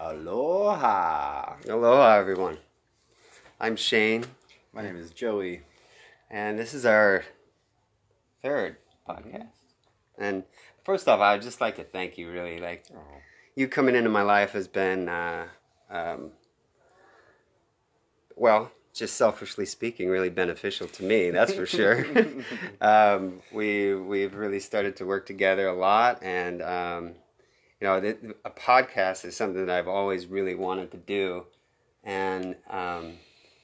Aloha! Aloha, everyone. I'm Shane, My name is Joey. and this is our third podcast. And first off, I would just like to thank you, really. You coming into my life has been, just selfishly speaking, really beneficial to me, that's for sure. We've really started to work together a lot, and a podcast is something that I've always really wanted to do. And,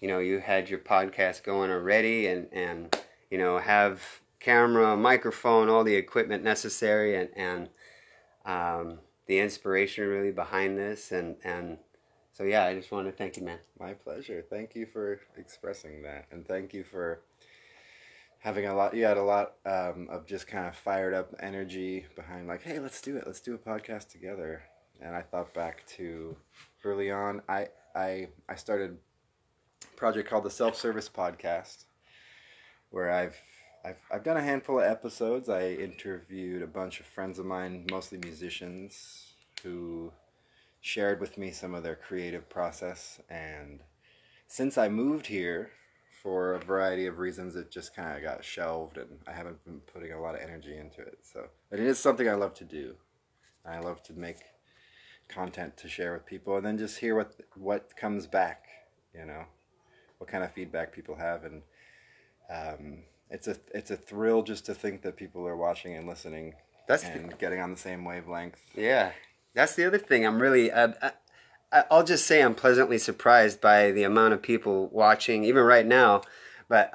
you had your podcast going already and have camera, microphone, all the equipment necessary and the inspiration really behind this. And so, yeah, I just want to thank you, man. My pleasure. Thank you for expressing that. And thank you for having you had a lot of just kind of fired up energy behind like, hey, let's do it. Let's do a podcast together. And I thought back to early on, I started a project called the Self-Service Podcast, where I've done a handful of episodes. I interviewed a bunch of friends of mine, mostly musicians, who shared with me some of their creative process. And since I moved here, for a variety of reasons, it just kind of got shelved, and I haven't been putting a lot of energy into it. So, but it is something I love to do. I love to make content to share with people, and then just hear what comes back. What kind of feedback people have, and it's a thrill just to think that people are watching and listening and getting on the same wavelength. Yeah, that's the other thing. I'm really. I'll just say I'm pleasantly surprised by the amount of people watching, even right now. But,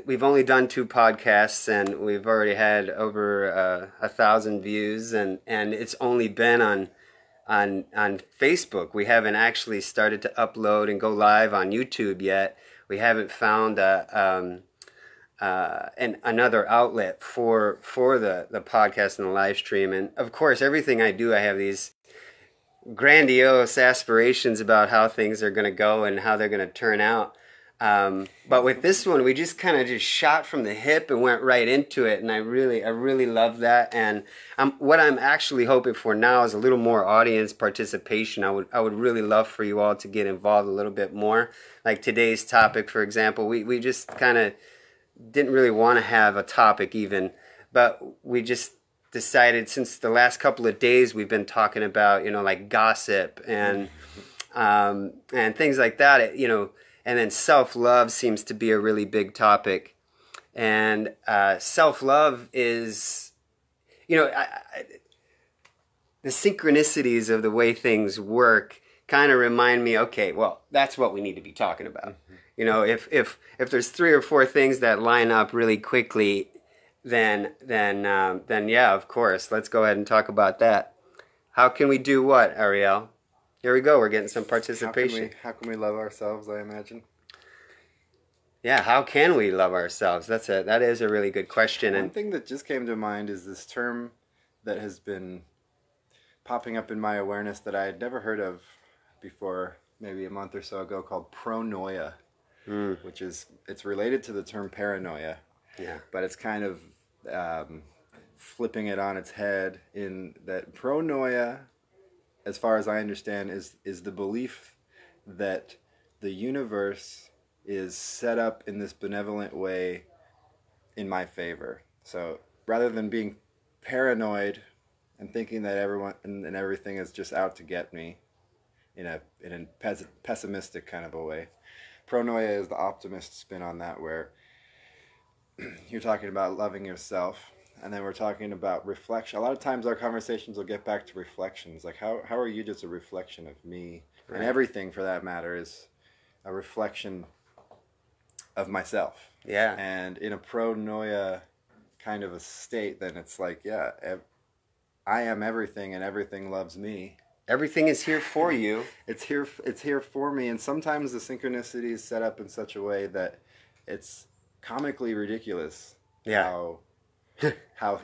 we've only done 2 podcasts, and we've already had over 1,000 views, and it's only been on Facebook. We haven't actually started to upload and go live on YouTube yet. We haven't found another outlet for the podcast and the live stream. And, of course, everything I do, I have these grandiose aspirations about how things are going to go and how they're going to turn out. But with this one, we just kind of just shot from the hip and went right into it. And I really love that. And what I'm actually hoping for now is a little more audience participation. I would really love for you all to get involved a little bit more. Like today's topic, for example, we just kind of didn't really want to have a topic even, but we just decided, since the last couple of days we've been talking about, like gossip and things like that, and then self-love seems to be a really big topic. And self-love is, the synchronicities of the way things work kind of remind me, okay, well, that's what we need to be talking about. If there's 3 or 4 things that line up really quickly, then yeah, of course, let's go ahead and talk about that. How can we do what, Ariel? Here we go. We're getting some participation. How can we love ourselves, I imagine? Yeah, how can we love ourselves? That is a really good question. One thing that just came to mind is this term that has been popping up in my awareness that I had never heard of before, maybe a month or so ago, called pronoia, which it's related to the term paranoia. Yeah. But it's kind of flipping it on its head, in that pronoia, as far as I understand, is the belief that the universe is set up in this benevolent way in my favor. So rather than being paranoid and thinking that everyone and everything is just out to get me in a pessimistic kind of a way, pronoia is the optimist spin on that, where you're talking about loving yourself, and then we're talking about reflection. A lot of times our conversations will get back to reflections, like how are you just a reflection of me? Right. And everything, for that matter, is a reflection of myself. Yeah. And in a pronoia kind of a state, then it's like, yeah, I am everything, and everything loves me. Everything is here for you. It's here for me, and sometimes the synchronicity is set up in such a way that it's comically ridiculous. Yeah. How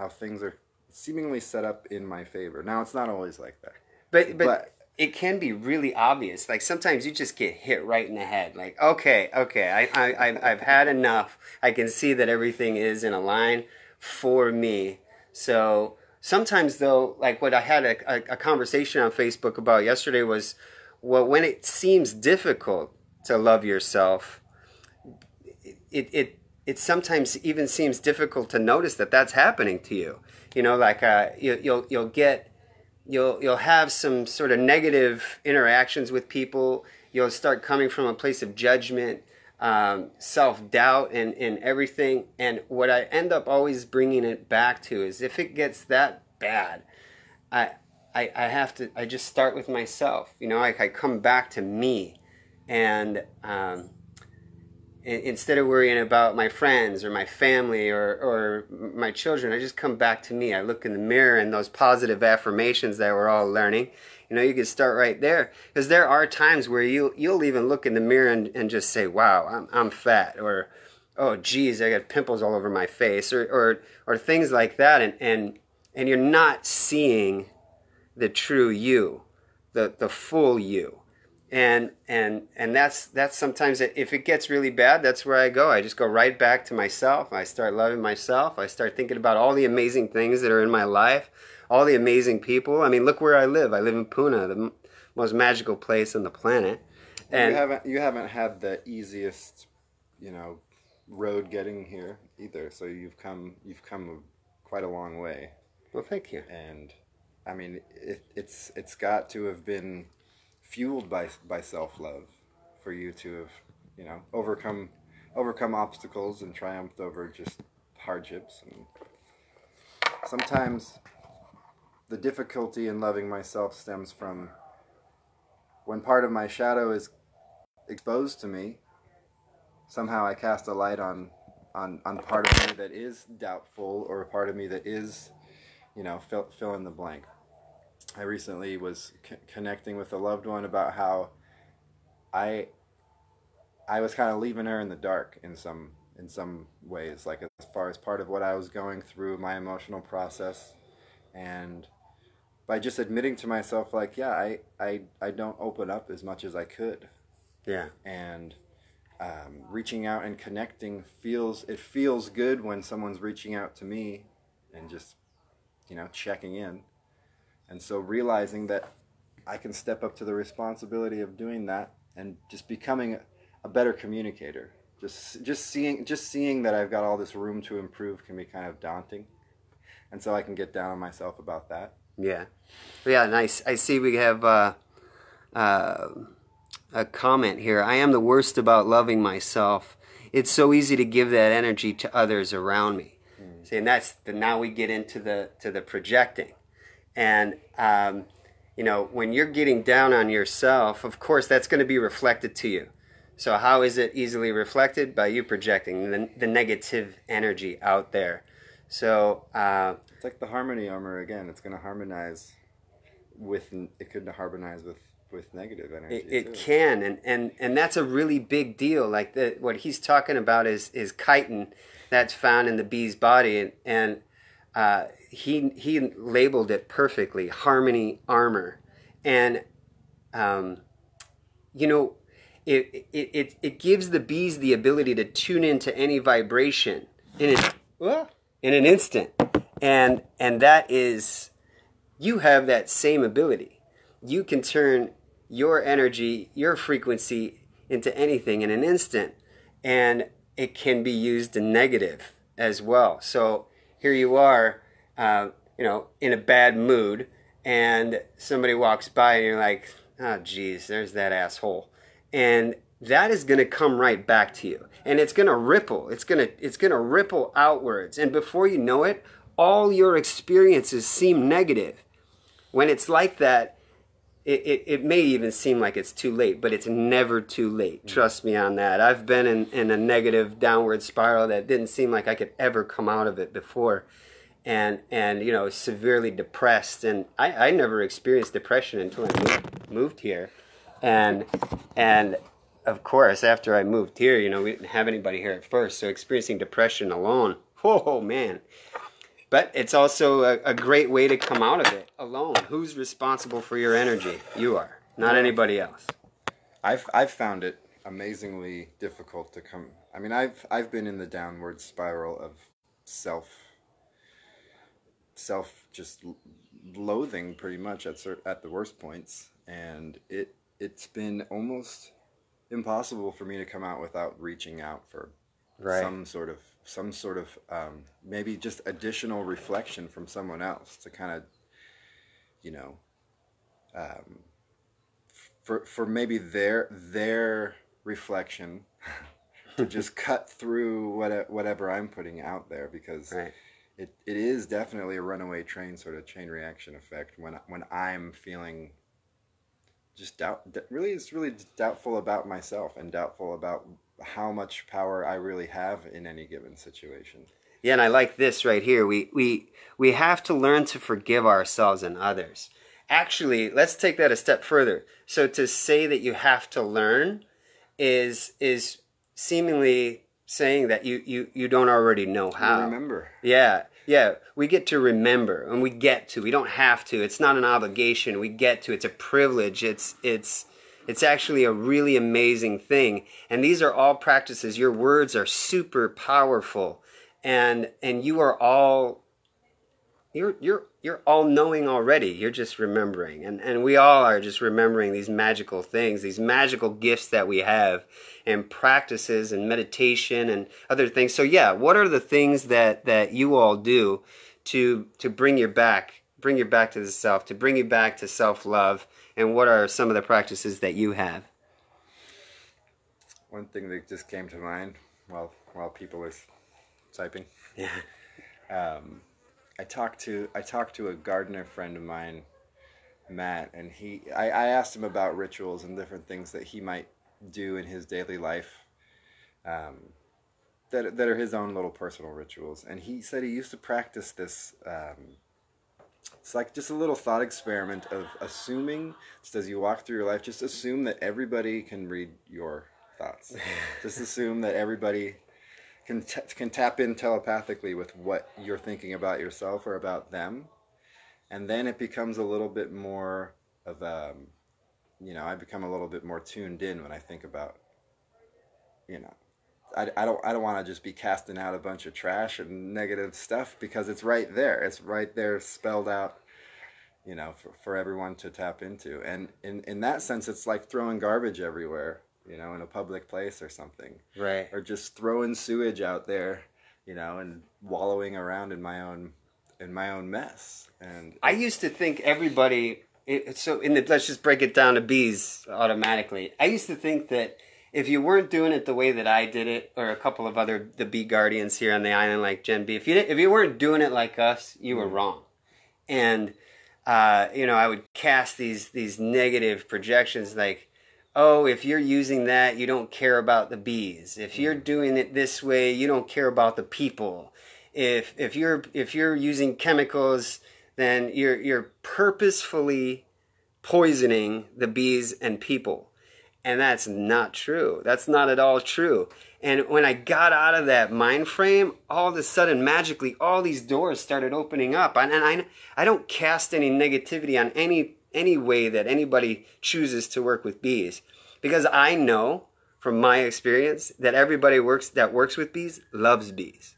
things are seemingly set up in my favor. Now, it's not always like that. But it can be really obvious. Like sometimes you just get hit right in the head. Like, okay, I've had enough. I can see that everything is in a line for me. So sometimes though, like what I had a conversation on Facebook about yesterday was, well, when it seems difficult to love yourself, it sometimes even seems difficult to notice that that's happening to you. You know, like you'll have some sort of negative interactions with people. You'll start coming from a place of judgment, self-doubt, and everything. And what I end up always bringing it back to is, if it gets that bad, I I just start with myself. You know, I come back to me, and instead of worrying about my friends or my family or my children, I just come back to me. I look in the mirror, and those positive affirmations that we're all learning, you know, you can start right there. Because there are times where you'll even look in the mirror and just say, wow, I'm fat, or oh geez, I got pimples all over my face, or things like that, and you're not seeing the true you, the full you. And that's sometimes, if it gets really bad, that's where I go. I just go right back to myself. I start loving myself. I start thinking about all the amazing things that are in my life, all the amazing people. I mean, look where I live. I live in Pune, the most magical place on the planet. And you haven't had the easiest, you know, road getting here either. So you've come quite a long way. Well, thank you. And I mean, it's got to have been fueled by self-love for you to have, you know, overcome obstacles and triumphed over just hardships. And sometimes the difficulty in loving myself stems from when part of my shadow is exposed to me. Somehow I cast a light on part of me that is doubtful, or a part of me that is, you know, fill in the blank. I recently was connecting with a loved one about how I was kind of leaving her in the dark in some ways, like as far as part of what I was going through, my emotional process, and by just admitting to myself, like, yeah, I don't open up as much as I could. Yeah. And reaching out and connecting feels good when someone's reaching out to me and just, you know, checking in. And so realizing that I can step up to the responsibility of doing that and just becoming a better communicator. Just seeing that I've got all this room to improve can be kind of daunting. And so I can get down on myself about that. Yeah. Yeah, nice. I see we have a comment here. I am the worst about loving myself. It's so easy to give that energy to others around me. See, and now we get into the projecting. And, you know, when you're getting down on yourself, of course, that's going to be reflected to you. So how is it easily reflected? By you projecting the negative energy out there. So it's like the harmony armor again. It's going to harmonize it could harmonize with negative energy. It can, and that's a really big deal. Like what he's talking about is chitin that's found in the bee's body, and he labeled it perfectly, harmony armor. And you know, it gives the bees the ability to tune into any vibration in an instant, and that is, you have that same ability. You can turn your energy, your frequency, into anything in an instant, and it can be used in negative as well. So here you are, you know, in a bad mood, and somebody walks by, and you're like, oh geez, there's that asshole, and that is going to come right back to you, and it's going to ripple. It's going to ripple outwards, and before you know it, all your experiences seem negative. When it's like that, it may even seem like it's too late, but it's never too late. Trust me on that. I've been in a negative downward spiral that didn't seem like I could ever come out of it before, and you know, severely depressed. And I never experienced depression until I moved here, and of course after I moved here, you know, we didn't have anybody here at first, so experiencing depression alone, oh man. But it's also a great way to come out of it alone. Who's responsible for your energy? You are, not anybody else. I've found it amazingly difficult to come. I mean, I've been in the downward spiral of self loathing pretty much at the worst points, and it's been almost impossible for me to come out without reaching out for Right. some sort of maybe just additional reflection from someone else to kind of, you know, um, for maybe their reflection to just cut through whatever I'm putting out there, because Right. it is definitely a runaway train sort of chain reaction effect when I'm feeling just it's really doubtful about myself and doubtful about how much power I really have in any given situation. Yeah, and I like this right here. We have to learn to forgive ourselves and others. Actually, let's take that a step further. So to say that you have to learn is seemingly saying that you don't already know how. Remember. Yeah, yeah. We get to remember, and we get to. We don't have to. It's not an obligation. We get to. It's a privilege. It's actually a really amazing thing. And these are all practices. Your words are super powerful, and you are all you're all knowing already. You're just remembering. And we all are just remembering these magical things, these magical gifts that we have, and practices and meditation and other things. So yeah, what are the things that you all do to bring you back to the self, to bring you back to self-love, and what are some of the practices that you have? One thing that just came to mind while people were typing. Yeah. I talked to a gardener friend of mine, Matt, and I asked him about rituals and different things that he might do in his daily life, that are his own little personal rituals. And he said he used to practice this. It's like just a little thought experiment of assuming, just as you walk through your life, just assume that everybody can read your thoughts. Just assume that everybody can tap in telepathically with what you're thinking about yourself or about them, and then it becomes a little bit more of I become a little bit more tuned in when I think about, I don't want to just be casting out a bunch of trash and negative stuff, because it's right there spelled out, for everyone to tap into. And in that sense, it's like throwing garbage everywhere, in a public place or something. Right. Or just throwing sewage out there, and wallowing around in my own mess. And I used to think everybody. Let's just break it down to bees automatically. I used to think that if you weren't doing it the way that I did it, or a couple of the bee guardians here on the island, like Gen B, if you weren't doing it like us, you were wrong. And I would cast these negative projections like, oh, if you're using that, you don't care about the bees. If you're doing it this way, you don't care about the people. If you're using chemicals, then you're purposefully poisoning the bees and people. And that's not true. That's not at all true. And when I got out of that mind frame, all of a sudden, magically, all these doors started opening up. And I don't cast any negativity on any way that anybody chooses to work with bees, because I know from my experience that everybody that works with bees loves bees.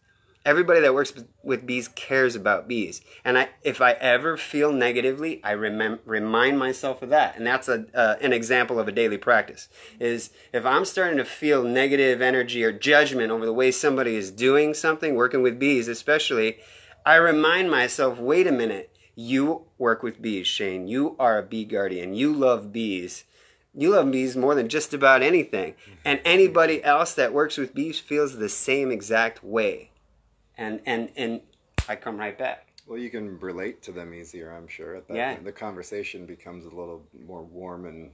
Everybody that works with bees cares about bees. And if I ever feel negatively, I remind myself of that. And that's an example of a daily practice. Is if I'm starting to feel negative energy or judgment over the way somebody is doing something, working with bees especially, I remind myself, wait a minute, you work with bees, Shane. You are a bee guardian. You love bees. You love bees more than just about anything. And anybody else that works with bees feels the same exact way. And I come right back. Well, you can relate to them easier, I'm sure. At that point, the conversation becomes a little more warm and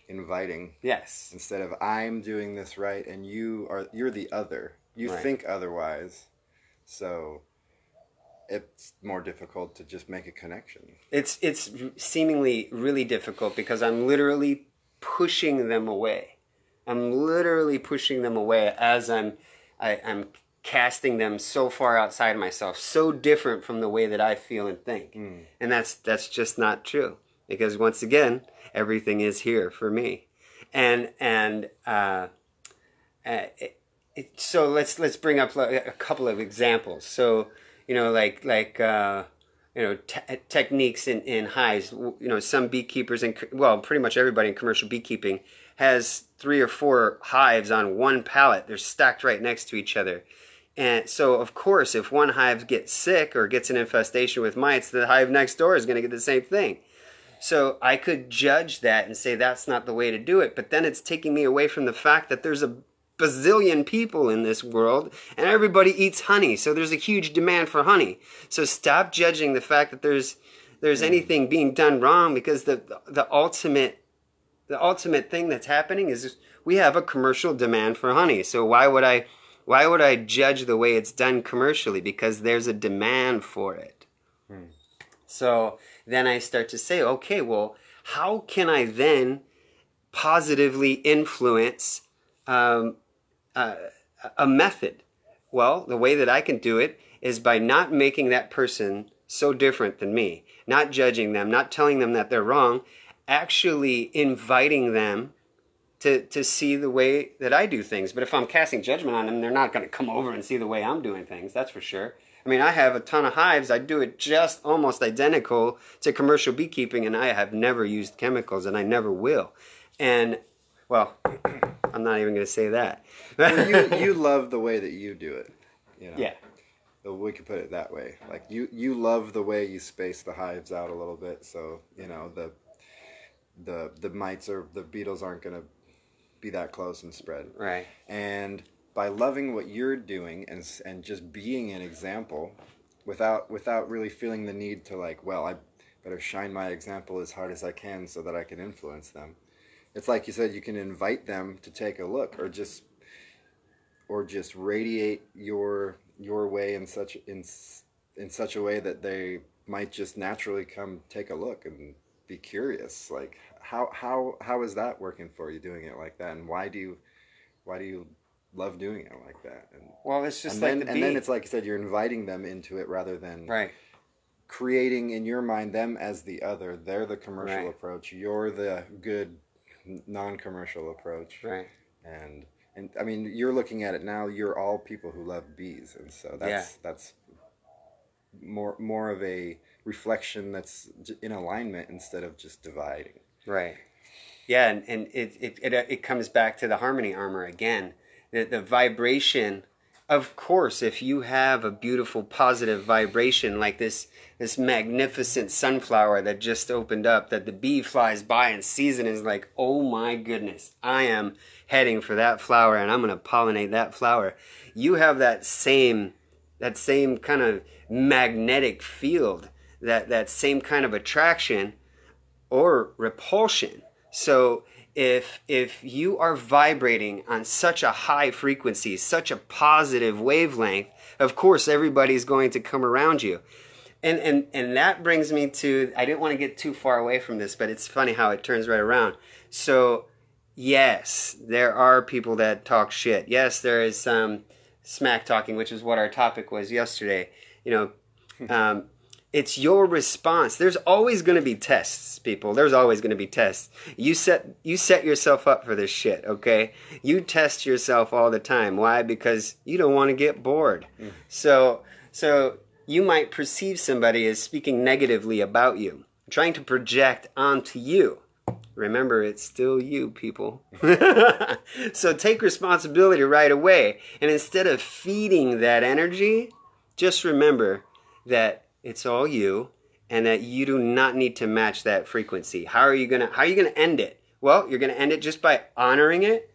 inviting. Yes. Instead of I'm doing this right and you're the other. You think otherwise. So it's more difficult to just make a connection. It's seemingly really difficult because I'm literally pushing them away. I'm literally pushing them away as I'm casting them so far outside of myself, so different from the way that I feel and think. And that's just not true, because once again, everything is here for me. So let's bring up a couple of examples. So like techniques in hives. Some beekeepers and, well, pretty much everybody in commercial beekeeping has 3 or 4 hives on one pallet. They're stacked right next to each other. And so, of course, if one hive gets sick or gets an infestation with mites, the hive next door is going to get the same thing. So I could judge that and say that's not the way to do it. But then it's taking me away from the fact that there's a bazillion people in this world and everybody eats honey. So there's a huge demand for honey. So stop judging the fact that there's anything being done wrong, because the ultimate thing that's happening is we have a commercial demand for honey. So why would I judge the way it's done commercially? Because there's a demand for it. So then I start to say, okay, well, how can I then positively influence a method? Well, the way that I can do it is by not making that person so different than me, not judging them, not telling them that they're wrong, actually inviting them to see the way that I do things. But if I'm casting judgment on them, they're not going to come over and see the way I'm doing things, that's for sure. I mean, I have a ton of hives. I do it just almost identical to commercial beekeeping, and I have never used chemicals, and I never will. And, well, I'm not even going to say that. Well, you love the way that you do it. Yeah. We could put it that way. Like, you love the way you space the hives out a little bit, so, the mites or the beetles aren't going to be that close and spread. Right. And by loving what you're doing and just being an example, without really feeling the need to, like, well, I better shine my example as hard as I can so that I can influence them. It's like you said, you can invite them to take a look, or just radiate your way in such a way that they might just naturally come take a look and be curious. Like, how is that working for you, doing it like that, and why do you love doing it like that? And well, it's just and then it's like you said, you're inviting them into it rather than creating in your mind them as the other. They're the commercial approach. You're the good non-commercial approach. Right. And I mean, you're looking at it now. You're all people who love bees, and so that's more of a reflection that's in alignment instead of just dividing. Right. Yeah, and it comes back to the harmony armor again. The vibration, of course, if you have a beautiful positive vibration like this magnificent sunflower that just opened up, that the bee flies by and sees it and is like, oh my goodness, I am heading for that flower and I'm going to pollinate that flower. You have that same kind of magnetic field, that same kind of attraction or repulsion. So if you are vibrating on such a high frequency, such a positive wavelength, of course everybody's going to come around you. And that brings me to, I didn't want to get too far away from this, but it's funny how it turns right around. So yes, there are people that talk shit. Yes, there is some smack talking, which is what our topic was yesterday. It's your response. There's always going to be tests, people. There's always going to be tests. You set yourself up for this shit, okay? You test yourself all the time. Why? Because you don't want to get bored. So you might perceive somebody as speaking negatively about you, trying to project onto you. Remember, it's still you, people. So take responsibility right away. And instead of feeding that energy, just remember that it's all you, and that you do not need to match that frequency. How are you gonna end it? Well, you're gonna end it just by honoring it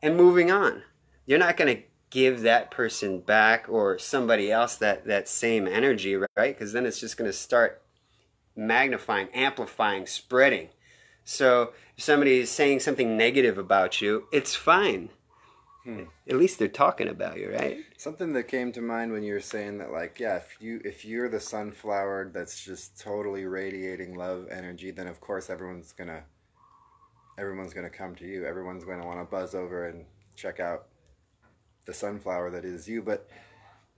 and moving on. You're not gonna give that person back or somebody else that same energy, right? Because then it's just gonna start magnifying, amplifying, spreading. So if somebody is saying something negative about you, it's fine. At least they're talking about you, right? Something that came to mind when you were saying that, like, yeah, if you're the sunflower that's just totally radiating love energy, then of course everyone's gonna come to you. Everyone's gonna want to buzz over and check out the sunflower that is you. But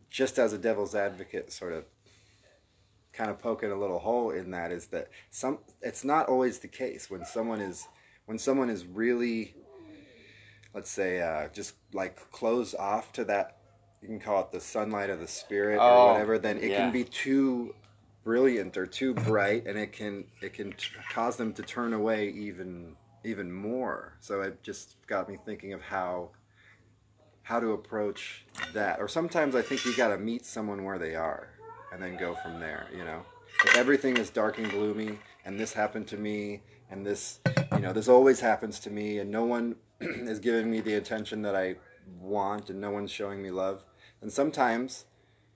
just as a devil's advocate, sort of kind of poking a little hole in that, is that it's not always the case. When someone is really, let's say, just like closed off to that, you can call it the sunlight of the spirit or whatever, then it can be too brilliant or too bright, and it can cause them to turn away even more. So it just got me thinking of how to approach that. Or sometimes I think you got to meet someone where they are and then go from there, you know. If everything is dark and gloomy and this happened to me and this, you know, this always happens to me and no one is giving me the attention that I want and no one's showing me love, then sometimes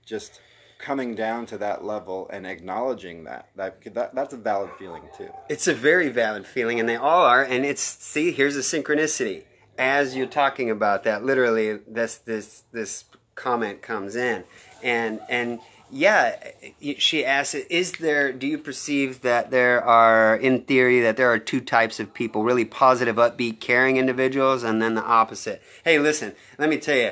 just coming down to that level and acknowledging that's a valid feeling too. It's a very valid feeling, and they all are. And here's a synchronicity. As you're talking about that, literally, this comment comes in, and yeah, she asks, do you perceive that there are, in theory, that there are two types of people, really positive, upbeat, caring individuals, and then the opposite? Hey, listen, let me tell you,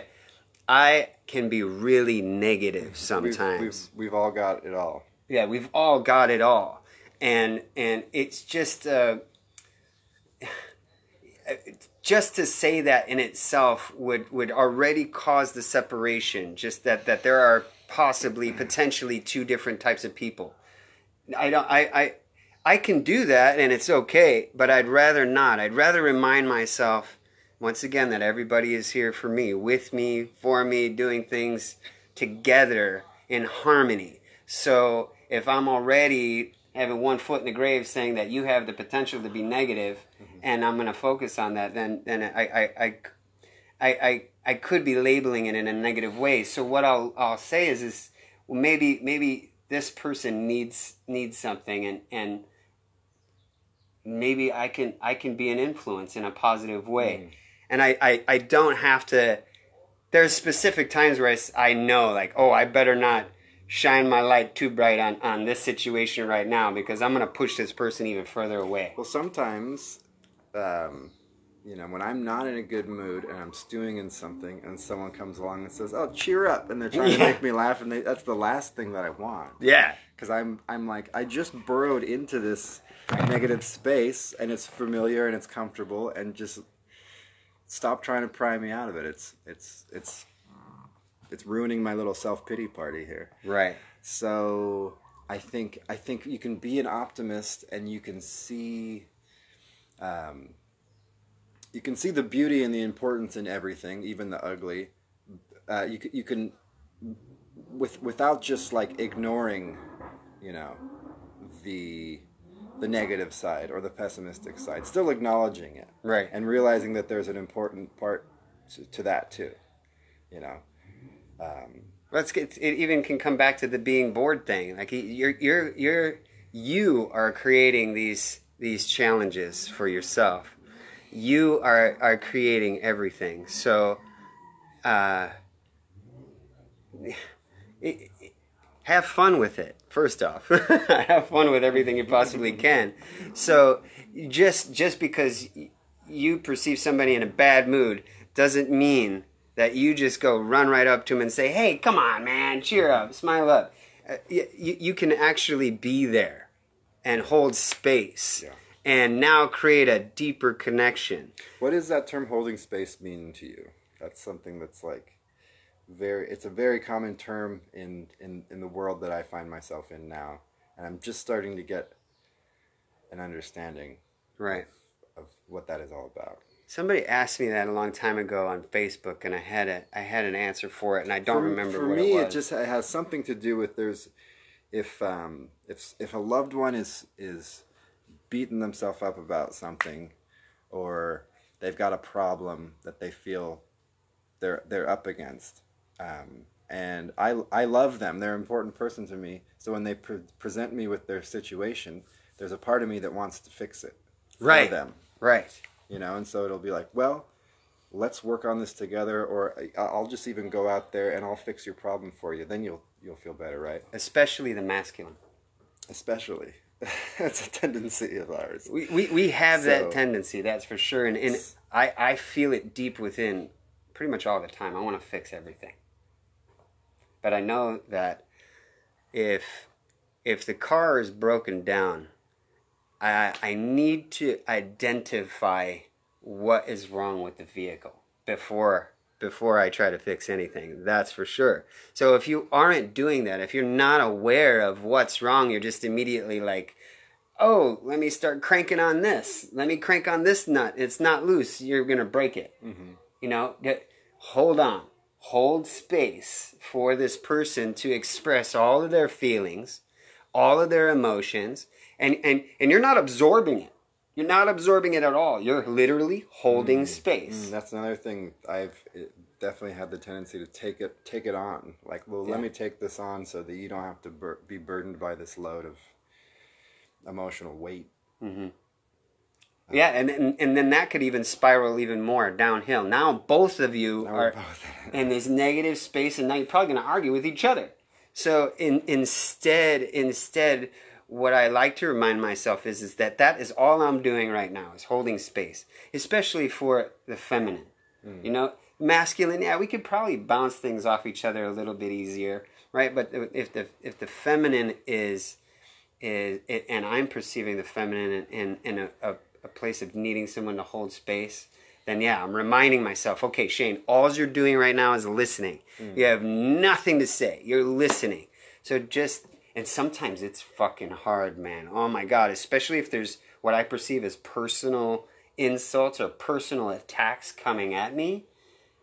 I can be really negative sometimes. We've all got it all. Yeah, we've all got it all, and it's just to say that in itself would already cause the separation. Just that there are potentially two different types of people. I can do that, and it's okay, but I'd rather not. I'd rather remind myself once again that everybody is here for me, with me, for me, doing things together in harmony. So if I'm already having one foot in the grave saying that you have the potential to be negative, and I'm going to focus on that, then I could be labeling it in a negative way. So what I'll say is well, maybe this person needs something, and maybe I can be an influence in a positive way. And I don't have to. There's specific times where I know, like, oh, I better not shine my light too bright on this situation right now, because I'm going to push this person even further away. Well, sometimes, you know, when I'm not in a good mood and I'm stewing in something and someone comes along and says, oh, cheer up, and they're trying to make me laugh, and that's the last thing that I want. Yeah. Because I'm like, I just burrowed into this negative space, and it's familiar and it's comfortable, and just stop trying to pry me out of it. It's ruining my little self-pity party here. Right. So I think you can be an optimist, and you can see the beauty and the importance in everything, even the ugly. You can without just like ignoring, you know, the negative side or the pessimistic side, still acknowledging it, right, and realizing that there's an important part to that too, you know. It even can come back to the being bored thing. Like you are creating these challenges for yourself. You are creating everything. So, have fun with it. First off, have fun with everything you possibly can. So, just because you perceive somebody in a bad mood doesn't mean that you just go run right up to him and say, hey, come on, man, cheer up, smile up. You can actually be there and hold space, and now create a deeper connection. What does that term holding space mean to you? That's something that's like it's a very common term in the world that I find myself in now. And I'm just starting to get an understanding of what that is all about. Somebody asked me that a long time ago on Facebook, and I had an answer for it, and I don't remember what it was. For me, it just has something to do with if a loved one is beating themselves up about something, or they've got a problem that they feel they're up against, and I love them. They're an important person to me. So when they present me with their situation, there's a part of me that wants to fix it for them. Right. You know, and so it'll be like, well, let's work on this together, or I'll just even go out there and I'll fix your problem for you. Then you'll feel better, right? Especially the masculine. Especially. That's a tendency of ours. We have that tendency, that's for sure. And I feel it deep within pretty much all the time. I want to fix everything. But I know that if the car is broken down, I need to identify what is wrong with the vehicle before before I try to fix anything. That's for sure. So if you aren't doing that, if you're not aware of what's wrong, you're just immediately like, oh, let me start cranking on this. Let me crank on this nut. It's not loose. You're going to break it. You know, hold on. Hold space for this person to express all of their feelings, all of their emotions, and you're not absorbing it. You're not absorbing it at all. You're literally holding space. That's another thing. I've definitely had the tendency to take it on. Like, well, let me take this on so that you don't have to be burdened by this load of emotional weight. Yeah, and then that could even spiral even more downhill. Now both of you are in this negative space, and now you're probably going to argue with each other. So instead, what I like to remind myself is that is all I'm doing right now, is holding space, especially for the feminine. You know, masculine, yeah, we could probably bounce things off each other a little bit easier, right? But if the feminine is and I'm perceiving the feminine in a place of needing someone to hold space, then yeah, I'm reminding myself, okay, Shane, all you're doing right now is listening. You have nothing to say. You're listening. So and sometimes it's fucking hard, man. Oh my God, especially if there's what I perceive as personal insults or personal attacks coming at me.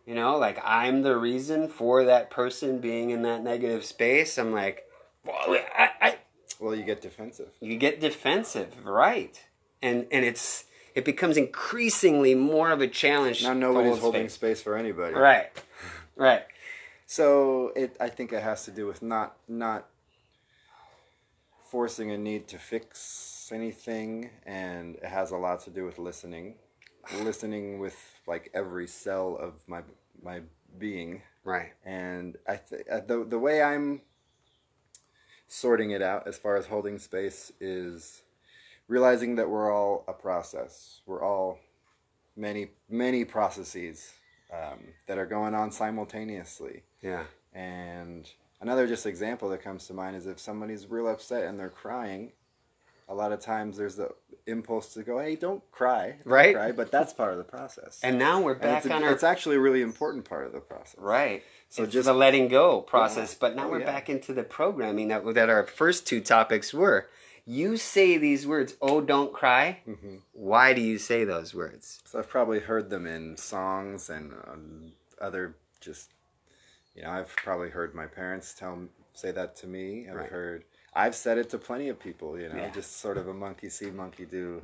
You know, like I'm the reason for that person being in that negative space. I'm like, well, you get defensive. You get defensive, right? And it becomes increasingly more of a challenge. Now nobody's holding space for anybody. Right. So I think it has to do with not forcing a need to fix anything, and it has a lot to do with listening with like every cell of my being. Right. And the way I'm sorting it out as far as holding space is realizing that we're all a process. We're all many processes that are going on simultaneously. Yeah. And another just example that comes to mind is if somebody's real upset and they're crying, a lot of times there's the impulse to go, hey, don't cry. Right. Cry, but that's part of the process. And now we're back on It's actually a really important part of the process. Right. So it's just the letting go process. Yeah. But now we're back into the programming that our first two topics were. You say these words, oh, don't cry. Why do you say those words? So I've probably heard them in songs and other just, I've probably heard my parents say that to me. I've said it to plenty of people, just sort of a monkey see, monkey do.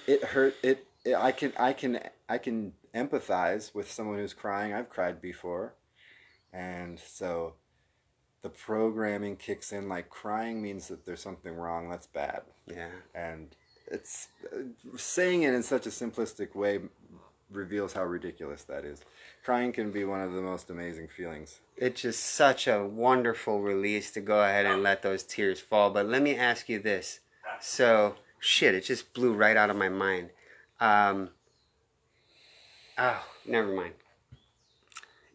I can empathize with someone who's crying. I've cried before. And so the programming kicks in, like crying means that there's something wrong. That's bad. Yeah. And it's saying it in such a simplistic way reveals how ridiculous that is. Crying can be one of the most amazing feelings. It's just such a wonderful release to go ahead and let those tears fall. But let me ask you this. So, shit, it just blew right out of my mind. Never mind.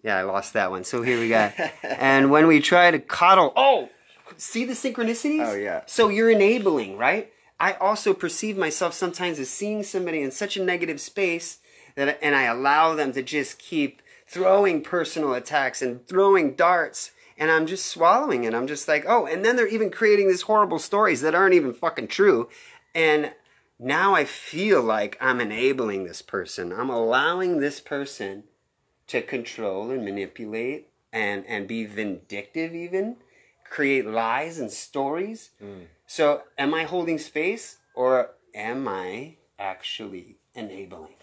Yeah, I lost that one. So here we got. And when we try to coddle. See the synchronicities? Oh, yeah. So you're enabling, right? I also perceive myself sometimes as seeing somebody in such a negative space and I allow them to just keep throwing personal attacks and throwing darts, and I'm just swallowing it. I'm just like, and then they're even creating these horrible stories that aren't even fucking true. And now I feel like I'm enabling this person. I'm allowing this person to control and manipulate and be vindictive even, create lies and stories. So am I holding space or am I actually enabling?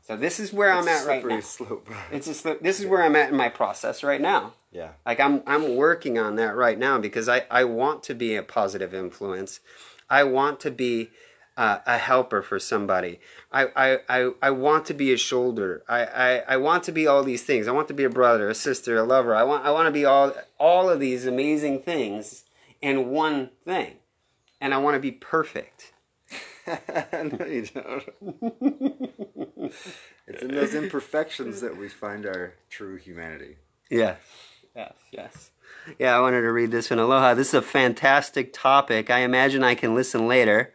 So this is where I'm at right now. Slope. This is where I'm at in my process right now. Yeah. Like I'm working on that right now because I want to be a positive influence. I want to be a helper for somebody. I want to be a shoulder. I want to be all these things. I want to be a brother, a sister, a lover. I want to be all of these amazing things in one thing. And I want to be perfect. No, you don't. It's in those imperfections that we find our true humanity. Yeah. Yes. Yeah, I wanted to read this one. Aloha. This is a fantastic topic. I imagine I can listen later.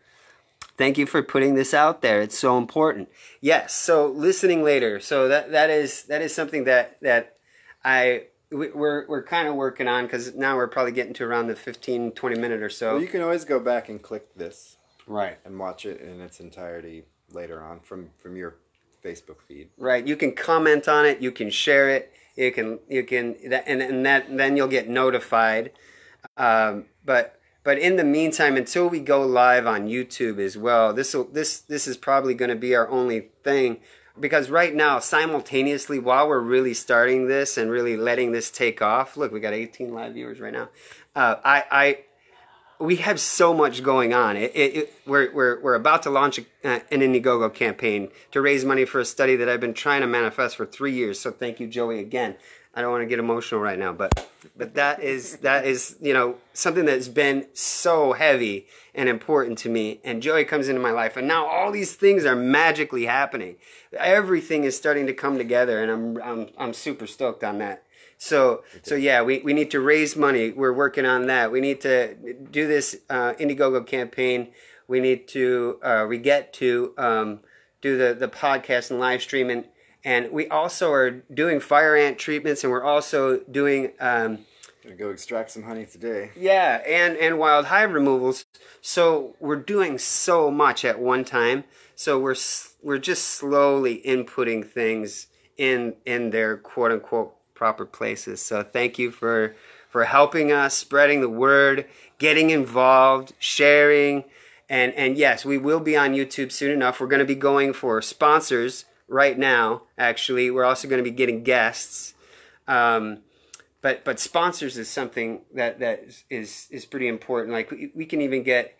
Thank you for putting this out there. It's so important. Yes. So listening later. So that is something that we're kind of working on, because now we're probably getting to around the 15-20 minute or so. Well, you can always go back and click this Right. and watch it in its entirety later on from your Facebook feed. Right. You can comment on it. You can share it. You can then you'll get notified. But in the meantime, until we go live on YouTube as well, this is probably going to be our only thing, because right now, simultaneously, while we're really starting this and really letting this take off, look, we got 18 live viewers right now. We have so much going on. We're about to launch an Indiegogo campaign to raise money for a study that I've been trying to manifest for 3 years. So thank you, Joey, again. I don't want to get emotional right now, but that is something that's been so heavy and important to me. And Joey comes into my life, and now all these things are magically happening. Everything is starting to come together, and I'm super stoked on that. So yeah, we need to raise money. We're working on that. We need to do this Indiegogo campaign. We need to do the podcast and live stream, and we also are doing fire ant treatments, and we're also doing Gonna go extract some honey today. yeah, and wild hive removals. So we're doing so much at one time. So we're just slowly inputting things in their quote unquote proper places. So thank you for helping us, spreading the word, getting involved, sharing, and yes, we will be on YouTube soon enough. We're going to be going for sponsors right now. Actually, we're also going to be getting guests, but sponsors is something that is pretty important. Like we can even get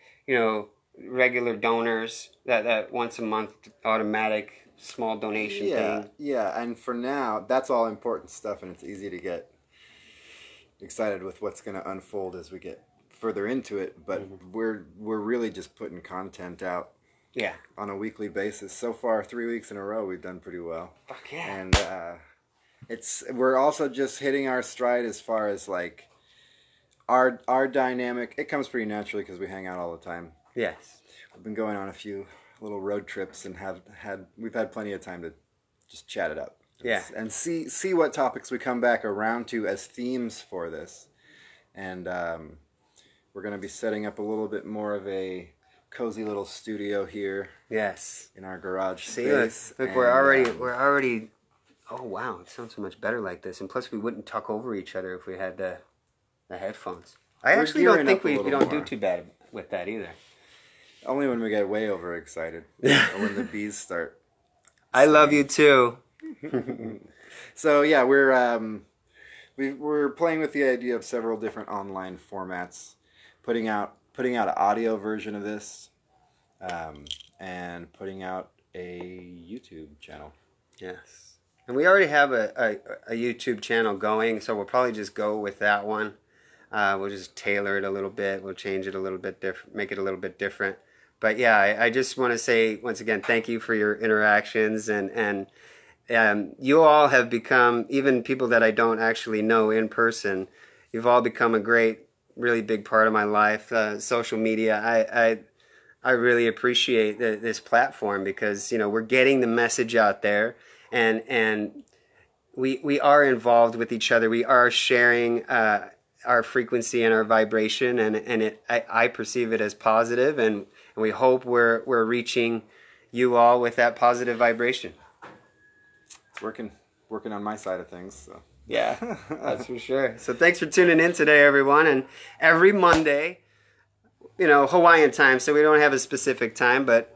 regular donors that once a month automatic small donation thing. Yeah, and for now, that's all important stuff, and it's easy to get excited with what's going to unfold as we get further into it. But we're really just putting content out. Yeah. On a weekly basis. So far, 3 weeks in a row, we've done pretty well. Fuck yeah. And we're also just hitting our stride as far as like our dynamic. It comes pretty naturally because we hang out all the time. Yes. We've been going on a few little road trips and we've had plenty of time to just chat it up. Yeah. And see what topics we come back around to as themes for this. And we're going to be setting up a little bit more of a cozy little studio here. Yes. In our garage See, space. look, we're already. Oh wow, it sounds so much better like this. And plus, we wouldn't talk over each other if we had the headphones. I actually don't think we don't do too bad with that either. Only when we get way overexcited. Or when the bees start. I love you too. So yeah, we're playing with the idea of several different online formats, putting out an audio version of this, and putting out a YouTube channel. Yes. And we already have a YouTube channel going, so we'll probably just go with that one. We'll just tailor it a little bit. We'll change it a little bit different, make it a little bit different. But yeah, I just want to say once again, thank you for your interactions, and you all have become, even people that I don't actually know in person, you've all become a great, really big part of my life. Social media, I really appreciate this platform because we're getting the message out there, and we are involved with each other. We are sharing our frequency and our vibration, and I perceive it as positive, and we hope we're reaching you all with that positive vibration. It's working on my side of things. So. Yeah, that's for sure. So thanks for tuning in today, everyone. And every Monday, Hawaiian time, so we don't have a specific time, but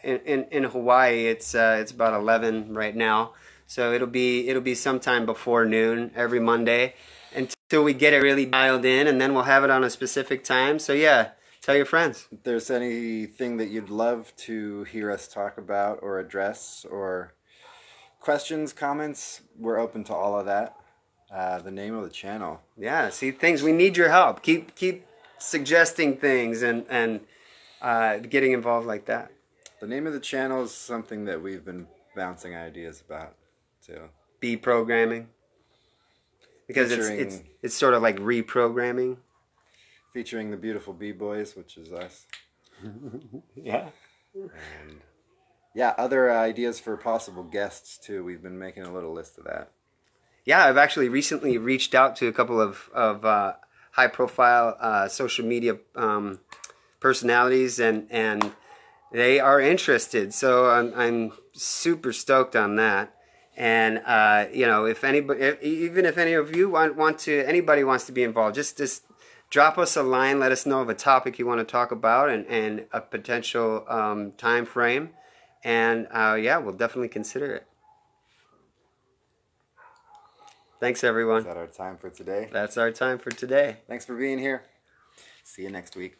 in Hawaii, it's about 11 right now. So it'll be sometime before noon every Monday until we get it really dialed in, and then we'll have it on a specific time. So yeah, tell your friends. If there's anything that you'd love to hear us talk about or address, or questions, comments, we're open to all of that. The name of the channel. Yeah, see, things, we need your help. Keep suggesting things and getting involved like that. The name of the channel is something that we've been bouncing ideas about too. Bee programming. Because it's sort of like reprogramming. Featuring the beautiful bee boys, which is us. Yeah. And yeah, other ideas for possible guests too. We've been making a little list of that. Yeah, I've actually recently reached out to a couple of high profile social media personalities, and they are interested. So I'm super stoked on that. And if anybody, even if any of you anybody wants to be involved, just drop us a line. Let us know of a topic you want to talk about and a potential time frame. And yeah, we'll definitely consider it. Thanks, Is everyone. that our time for today? That's our time for today. Thanks for being here. See you next week.